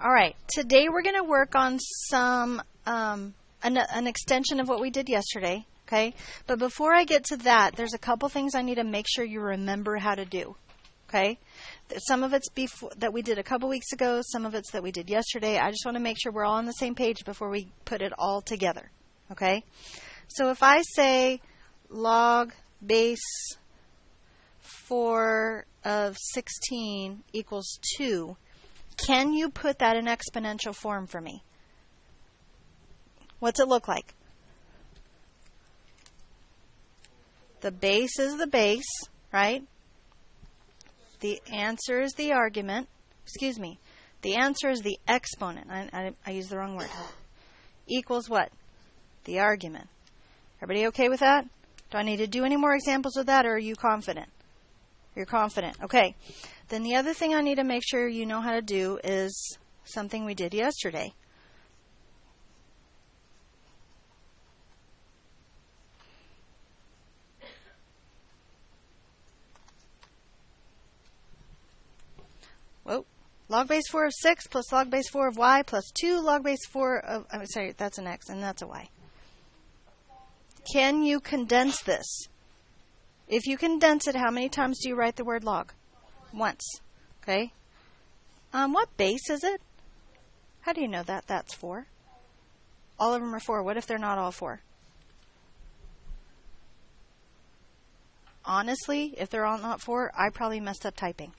All right, today we're going to work on some an extension of what we did yesterday, okay? But before I get to that, there's a couple things I need to make sure you remember how to do, okay? Some of it's that we did a couple weeks ago, some of it's that we did yesterday. I just want to make sure we're all on the same page before we put it all together, okay? So if I say log base 4 of 16 equals 2, can you put that in exponential form for me? What's it look like? The base is the base, right? The answer is the argument. Excuse me. The answer is the exponent. I used the wrong word. Equals what? The argument. Everybody okay with that? Do I need to do any more examples of that, or are you confident? You're confident. Okay. Then the other thing I need to make sure you know how to do is something we did yesterday. Whoa. Log base 4 of 6 plus log base 4 of y plus 2 log base 4 of, I'm sorry, that's an x and that's a y. Can you condense this? If you condense it, how many times do you write the word log? Once. Okay. What base is it? How do you know that that's 4? All of them are 4. What if they're not all 4? Honestly, if they're all not 4, I probably messed up typing.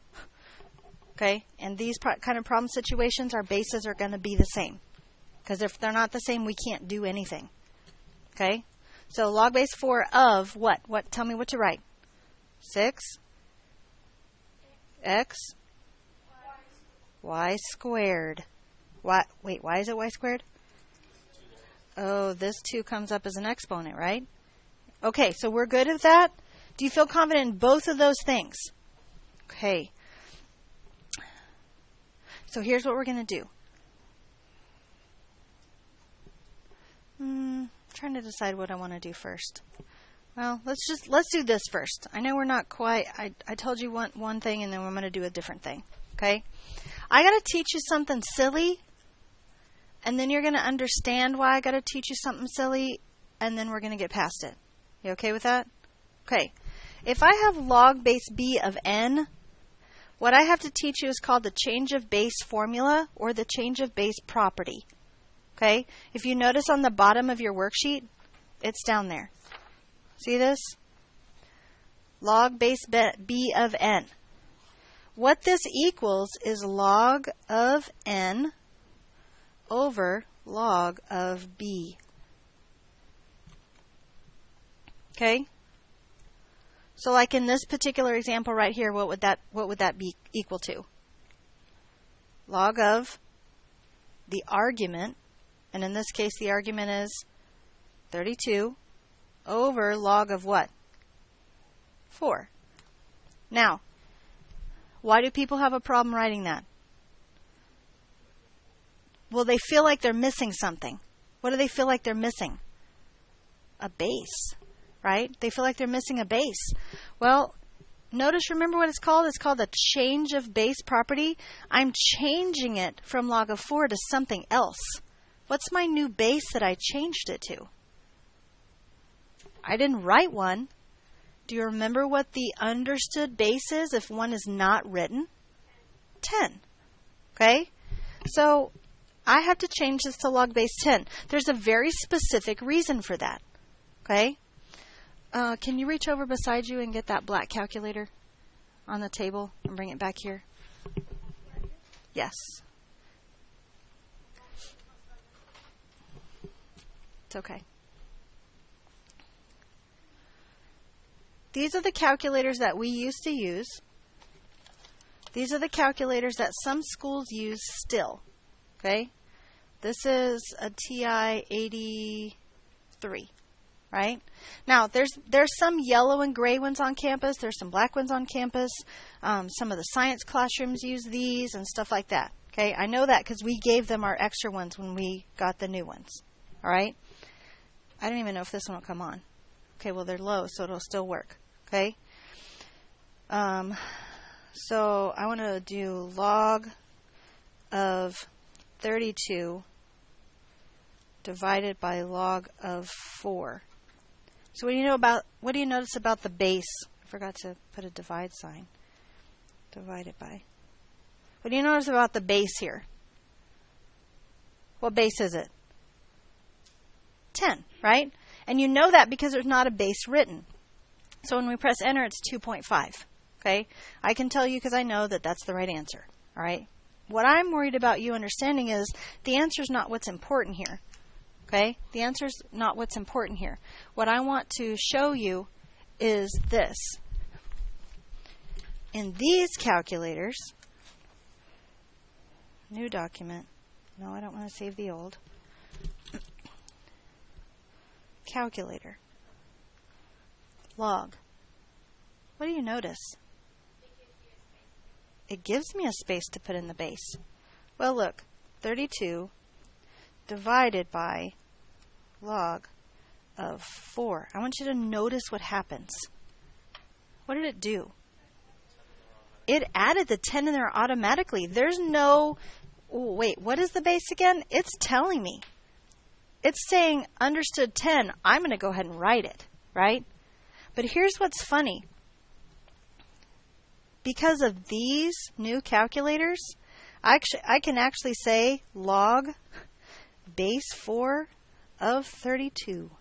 Okay? And these kind of problem situations, our bases are going to be the same. Because if they're not the same, we can't do anything. Okay? So log base 4 of what? What? Tell me what to write. 6 x y squared. Why? Wait, why is it y squared? Oh, this 2 comes up as an exponent, right? Okay, so we're good at that. Do you feel confident in both of those things? Okay. So here's what we're going to do. Trying to decide what I want to do first. Well, let's do this first. I know we're not quite, I told you one thing and then we're going to do a different thing. Okay? I got to teach you something silly, and then you're going to understand why I got to teach you something silly, and then we're going to get past it. You okay with that? Okay. If I have log base b of n, what I have to teach you is called the change of base formula or the change of base property. Okay? If you notice on the bottom of your worksheet, it's down there. See this? Log base b of n. What this equals is log of n over log of b. Okay? So like in this particular example right here, what would that be equal to? Log of the argument, and in this case the argument is 32 over log of what? 4. Now, why do people have a problem writing that? Well, they feel like they're missing something. What do they feel like they're missing? A base, right? They feel like they're missing a base. Well, remember what it's called? It's called a change of base property. I'm changing it from log of 4 to something else. What's my new base that I changed it to? I didn't write one. Do you remember what the understood base is if one is not written? 10. Okay? So I have to change this to log base 10. There's a very specific reason for that. Okay? Can you reach over beside you and get that black calculator on the table and bring it back here? Yes. It's okay. These are the calculators that we used to use. These are the calculators that some schools use still. Okay? This is a TI 83, right? Now, there's some yellow and gray ones on campus. There's some black ones on campus. Some of the science classrooms use these and stuff like that. Okay? I know that because we gave them our extra ones when we got the new ones. All right? I don't even know if this one will come on. Okay, well, they're low, so it'll still work. Okay? So I want to do log of 32 divided by log of 4. So what do you notice about the base? I forgot to put a divide sign. Divided by. What do you notice about the base here? What base is it? 10, right? And you know that because there's not a base written. So when we press enter, it's 2.5. Okay? I can tell you because I know that that's the right answer. All right? What I'm worried about you understanding is the answer is not what's important here. Okay? The answer is not what's important here. What I want to show you is this. In these calculators, new document. No, I don't want to save the old. Calculator. Log. What do you notice? It gives me a space to put in the base. Well, look. 32 divided by log of 4. I want you to notice what happens. What did it do? It added the 10 in there automatically. There's no... Oh, wait, what is the base again? It's telling me. It's saying understood 10. I'm going to go ahead and write it, right? But here's what's funny. Because of these new calculators, I can actually say log base 4 of 32.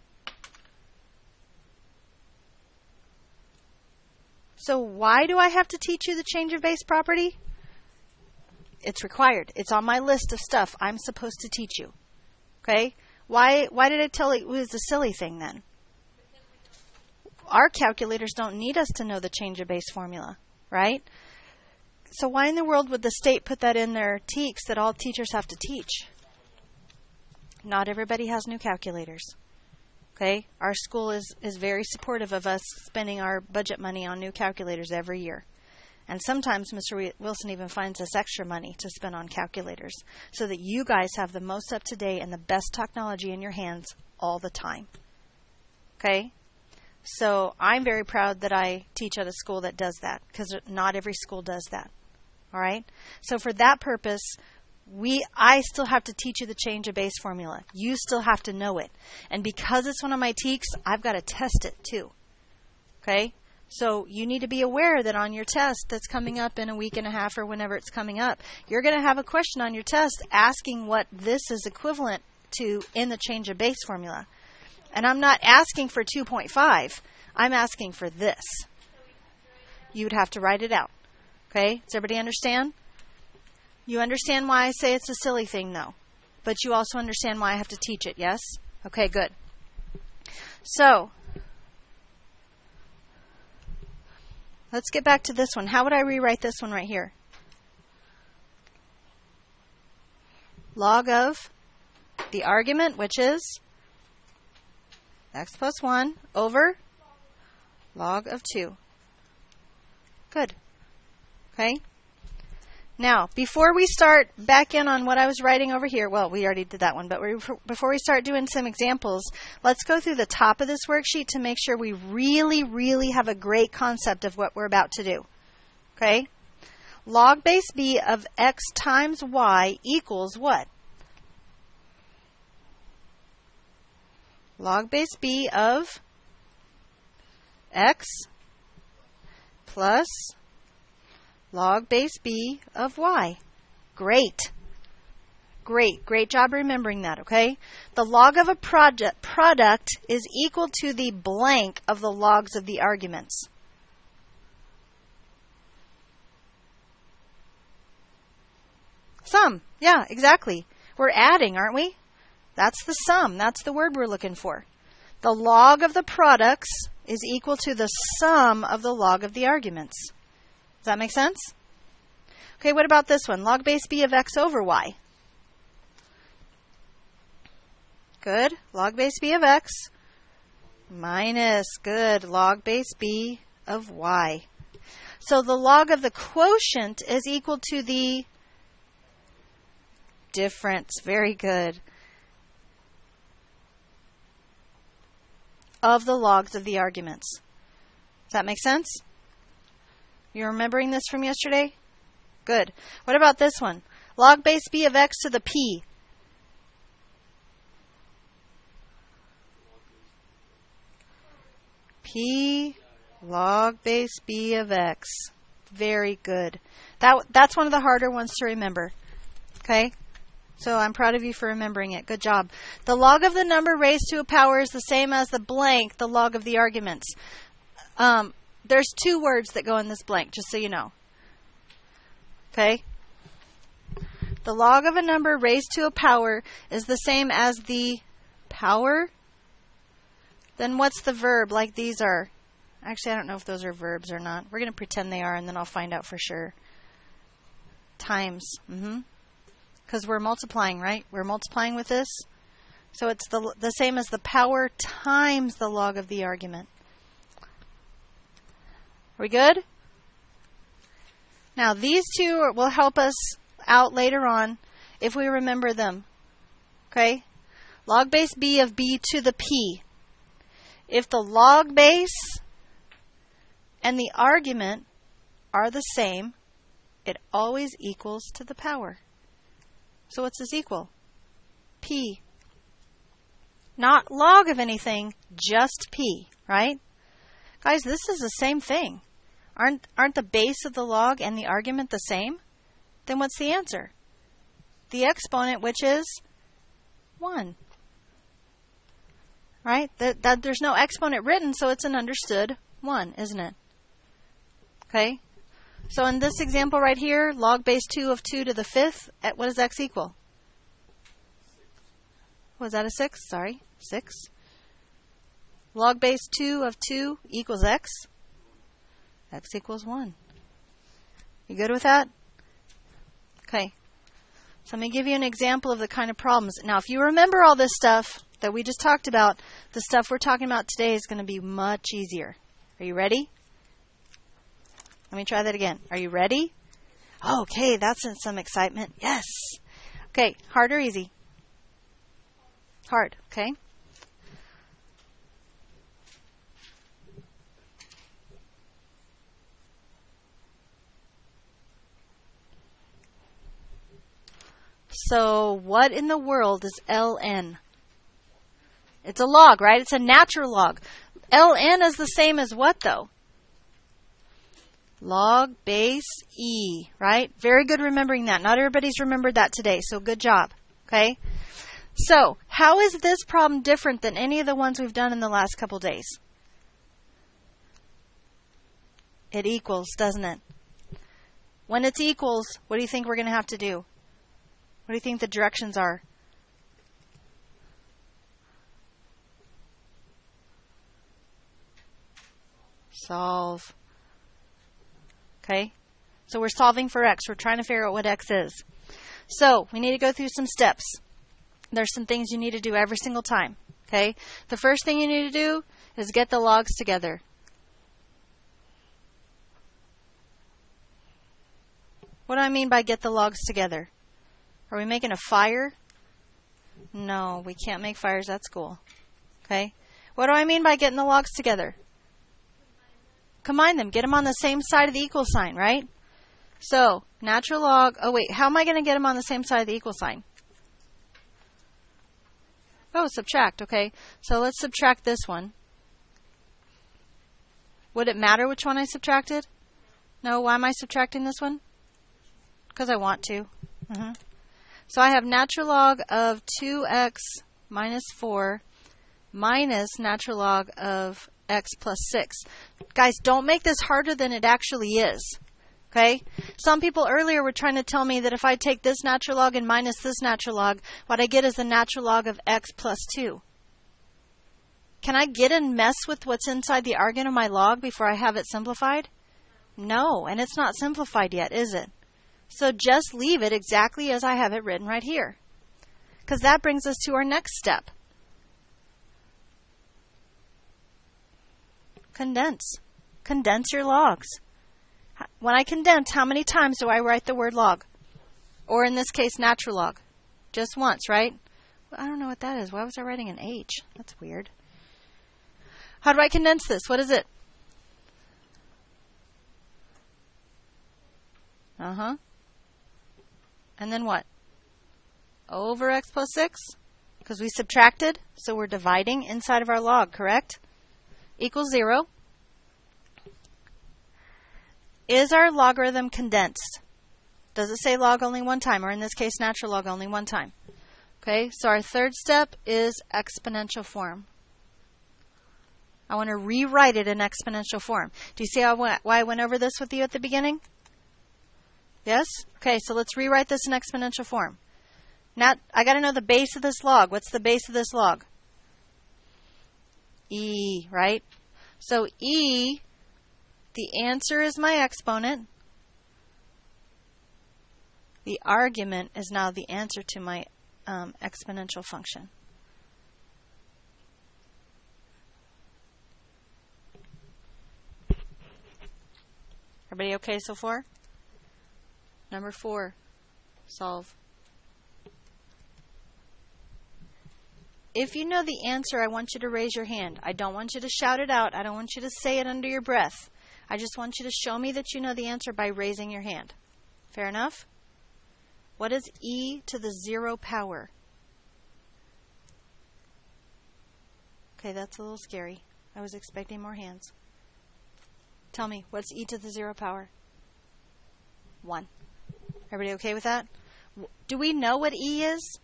So why do I have to teach you the change of base property? It's required. It's on my list of stuff I'm supposed to teach you. Okay? Why did I tell you it was a silly thing then? Our calculators don't need us to know the change of base formula, right? So why in the world would the state put that in their TEKS that all teachers have to teach? Not everybody has new calculators. Okay? Our school is very supportive of us spending our budget money on new calculators every year. And sometimes Mr. Wilson even finds us extra money to spend on calculators so that you guys have the most up-to-date and the best technology in your hands all the time. Okay? So I'm very proud that I teach at a school that does that because not every school does that. All right? So for that purpose, I still have to teach you the change of base formula. You still have to know it. And because it's one of my TEKS, I've got to test it too. Okay? So you need to be aware that on your test that's coming up in a week and a half or whenever it's coming up, you're going to have a question on your test asking what this is equivalent to in the change of base formula. And I'm not asking for 2.5. I'm asking for this. You would have to write it out. Okay? Does everybody understand? You understand why I say it's a silly thing, though. But you also understand why I have to teach it, yes? Okay, good. So, let's get back to this one. How would I rewrite this one right here? Log of the argument, which is x plus 1 over log of 2. Good. Okay? Now, before we start back in on what I was writing over here, well, we already did that one, but before we start doing some examples, let's go through the top of this worksheet to make sure we really, really have a great concept of what we're about to do. Okay? Log base b of x times y equals what? Log base b of x plus log base b of y. Great. Great job remembering that, okay? The log of a product is equal to the blank of the logs of the arguments. Sum. Yeah, exactly. We're adding, aren't we? That's the sum. That's the word we're looking for. The log of the products is equal to the sum of the log of the arguments. Does that make sense? Okay, what about this one? Log base b of x over y. Good. Log base b of x minus, good, log base b of y. So the log of the quotient is equal to the difference. Very good. Of the logs of the arguments. Does that make sense? You're remembering this from yesterday? Good. What about this one? Log base b of x to the p. P log base b of x. Very good. That's one of the harder ones to remember. Okay? So I'm proud of you for remembering it. Good job. The log of the number raised to a power is the same as the blank, the log of the arguments. There's two words that go in this blank, just so you know. Okay? The log of a number raised to a power is the same as the power. Then what's the verb like these are? Actually, I don't know if those are verbs or not. We're going to pretend they are, and then I'll find out for sure. Times. Because we're multiplying, right? We're multiplying with this. So it's the same as the power times the log of the argument. Are we good? Now, these two will help us out later on if we remember them. Okay? Log base b of b to the p. If the log base and the argument are the same, it always equals to the power. So what's this equal? P. Not log of anything, just P, right? Guys, this is the same thing. Aren't the base of the log and the argument the same? Then what's the answer? The exponent, which is 1. Right? There's no exponent written, so it's an understood 1, isn't it? Okay? So in this example right here, log base 2 of 2 to the 5th, what does x equal? Was that a 6? Sorry, 6. Log base 2 of 2 equals x. X equals 1. You good with that? Okay. So let me give you an example of the kind of problems. Now, if you remember all this stuff that we just talked about, the stuff we're talking about today is going to be much easier. Are you ready? Let me try that again. Are you ready? Okay, that's some excitement. Yes. Okay, hard or easy? Hard, okay. So what in the world is ln? It's a log, right? It's a natural log. ln is the same as what, though? Log base e, right? Very good remembering that. Not everybody's remembered that today, so good job, okay? So how is this problem different than any of the ones we've done in the last couple days? It equals, doesn't it? When it's equals, what do you think we're going to have to do? What do you think the directions are? Solve. Okay? So we're solving for x. We're trying to figure out what x is. So we need to go through some steps. There's some things you need to do every single time. Okay? The first thing you need to do is get the logs together. What do I mean by get the logs together? Are we making a fire? No, we can't make fires at school. Okay? What do I mean by getting the logs together? Combine them. Get them on the same side of the equal sign, right? So, natural log. Oh, wait. How am I going to get them on the same side of the equal sign? Oh, subtract. Okay. So, let's subtract this one. Would it matter which one I subtracted? No. Why am I subtracting this one? Because I want to. So, I have natural log of 2x minus 4 minus natural log of x plus 6. Guys, don't make this harder than it actually is. Okay? Some people earlier were trying to tell me that if I take this natural log and minus this natural log, what I get is the natural log of x plus 2. Can I get and mess with what's inside the argand of my log before I have it simplified? No, and it's not simplified yet, is it? So just leave it exactly as I have it written right here. Because that brings us to our next step. Condense. Condense your logs. When I condense, how many times do I write the word log? Or in this case, natural log? Just once, right? I don't know what that is. Why was I writing an H? That's weird. How do I condense this? What is it? And then what? Over x plus 6? Because we subtracted, so we're dividing inside of our log, correct? Equals 0. Is our logarithm condensed? Does it say log only one time, or in this case, natural log only one time? Okay, so our third step is exponential form. I want to rewrite it in exponential form. Do you see why I went over this with you at the beginning? Yes? Okay, so let's rewrite this in exponential form. Now, I got to know the base of this log. What's the base of this log? E, right? So E, the answer is my exponent. The argument is now the answer to my exponential function. Everybody okay so far? Number 4, solve. If you know the answer, I want you to raise your hand. I don't want you to shout it out. I don't want you to say it under your breath. I just want you to show me that you know the answer by raising your hand. Fair enough? What is e to the 0 power? Okay, that's a little scary. I was expecting more hands. Tell me, what's e to the 0 power? 1. Everybody okay with that? Do we know what e is?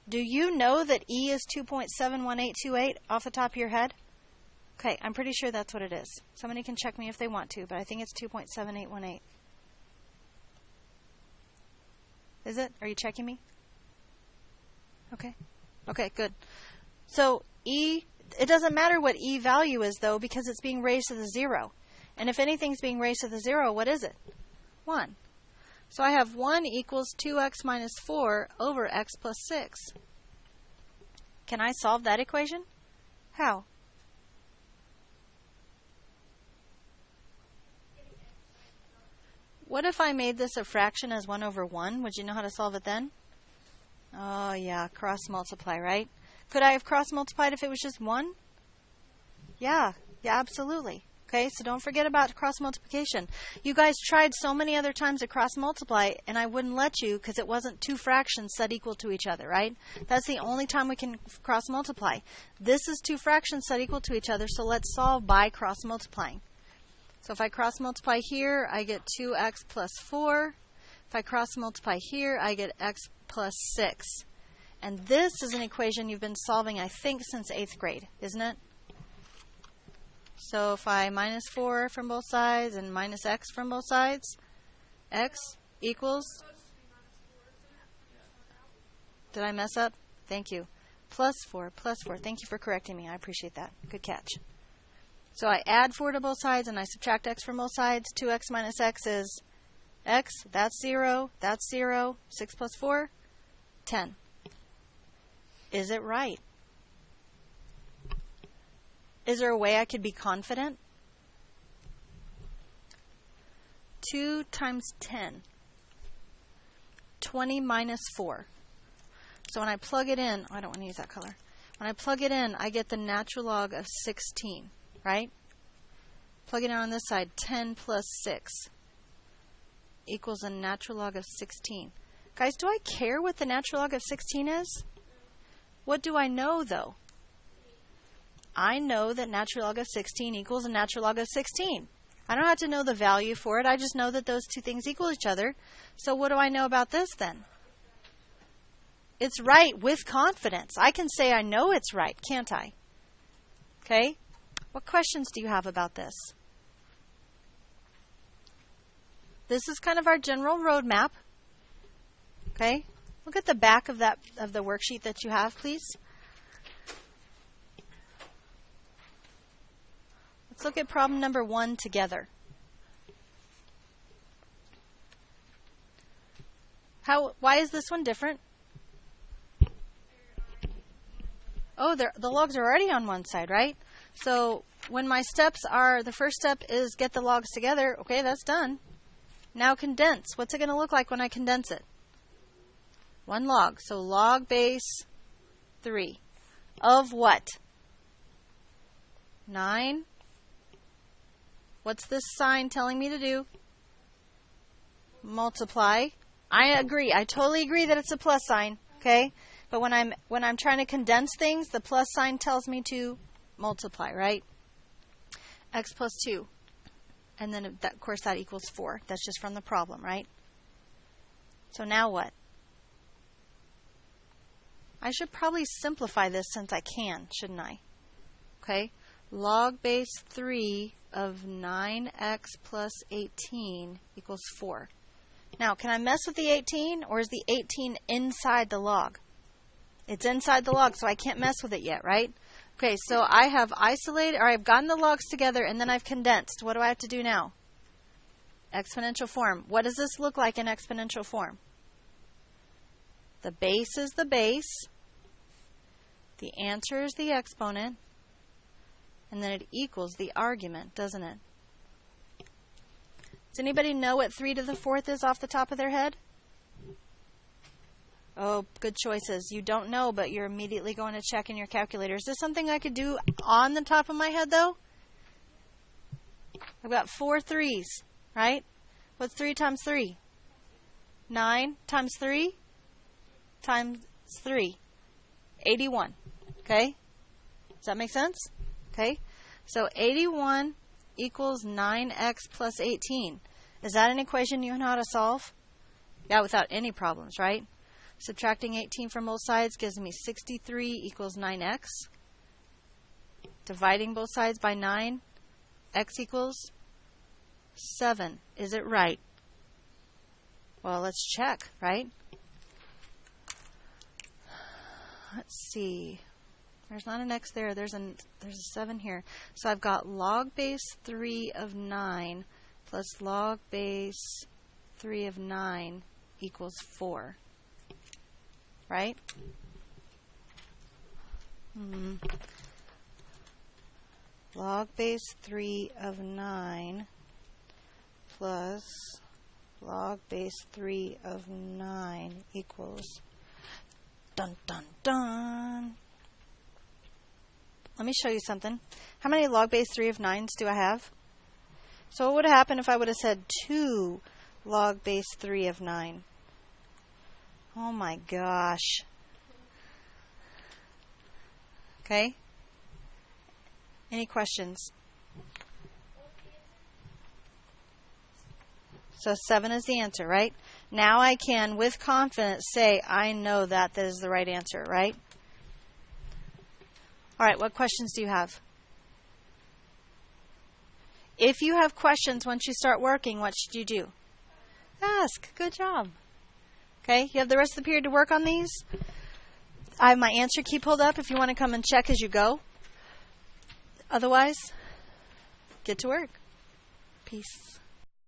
Do you know that e is 2.71828 off the top of your head? Okay, I'm pretty sure that's what it is. Somebody can check me if they want to, but I think it's 2.7818. Is it? Are you checking me? Okay. Okay, good. So e, it doesn't matter what e value is, though, because it's being raised to the 0. And if anything's being raised to the 0, what is it? 1. So I have 1 equals 2x minus 4 over x plus 6. Can I solve that equation? How? What if I made this a fraction as 1 over 1? Would you know how to solve it then? Oh, yeah, cross multiply, right? Could I have cross multiplied if it was just 1? Yeah, absolutely. Okay, so don't forget about cross multiplication. You guys tried so many other times to cross multiply, and I wouldn't let you because it wasn't two fractions set equal to each other, right? That's the only time we can cross multiply. This is two fractions set equal to each other, so let's solve by cross multiplying. So if I cross multiply here, I get 2x plus 4. If I cross multiply here, I get x plus 6. And this is an equation you've been solving, I think, since 8th grade, isn't it? So if I minus 4 from both sides and minus x from both sides, x equals, did I mess up? Thank you. Plus 4. Thank you for correcting me. I appreciate that. Good catch. So I add 4 to both sides and I subtract x from both sides. 2x minus x is x. That's 0. That's 0. 6 plus 4, 10. Is it right? Is there a way I could be confident? 2 times 10. 20 minus 4. So when I plug it in, I don't want to use that color. When I plug it in, I get the natural log of 16, right? Plug it in on this side. 10 plus 6 equals a natural log of 16. Guys, do I care what the natural log of 16 is? What do I know, though? I know that natural log of 16 equals a natural log of 16. I don't have to know the value for it. I just know that those two things equal each other. So what do I know about this then? It's right with confidence. I can say I know it's right, can't I? Okay? What questions do you have about this? This is kind of our general roadmap. Okay? Look at the back of the worksheet that you have, please. Let's look at problem number 1 together. Why is this one different? Oh, the logs are already on one side, right? So when my steps are, the first step is get the logs together. Okay, that's done. Now condense. What's it going to look like when I condense it? 1 log. So log base 3. Of what? 9. What's this sign telling me to do? Multiply. I agree. I totally agree that it's a plus sign, okay? But when I'm trying to condense things, the plus sign tells me to multiply, right? X plus 2. And then, of course, that equals 4. That's just from the problem, right? So now what? I should probably simplify this since I can, shouldn't I? Okay? Log base 3 of 9x plus 18 equals 4. Now, can I mess with the 18, or is the 18 inside the log? It's inside the log, so I can't mess with it yet, right? Okay, so I have isolated, or I've gotten the logs together, and then I've condensed. What do I have to do now? Exponential form. What does this look like in exponential form? The base is the base. The answer is the exponent. And then it equals the argument, doesn't it? Does anybody know what 3 to the 4th is off the top of their head? Oh, good choices. You don't know, but you're immediately going to check in your calculator. Is this something I could do on the top of my head, though? I've got 4 3s, right? What's 3 times 3? 9 times 3 times 3. 81. Okay? Does that make sense? Okay? So 81 equals 9x plus 18. Is that an equation you know how to solve? Yeah, without any problems, right? Subtracting 18 from both sides gives me 63 equals 9x. Dividing both sides by 9, x equals 7. Is it right? Well, let's check, right? Let's see. There's not an x there. There's a 7 here. So I've got log base 3 of 9 plus log base 3 of 9 equals 4. Right? Log base 3 of 9 plus log base 3 of 9 equals dun dun dun. Let me show you something. How many log base 3 of 9s do I have? So what would have happened if I would have said 2 log base 3 of 9? Oh my gosh. Okay? Any questions? So 7 is the answer, right? Now I can, with confidence, say I know that is the right answer, right? All right, what questions do you have? If you have questions once you start working, what should you do? Ask. Good job. Okay, you have the rest of the period to work on these. I have my answer key pulled up if you want to come and check as you go. Otherwise, get to work. Peace.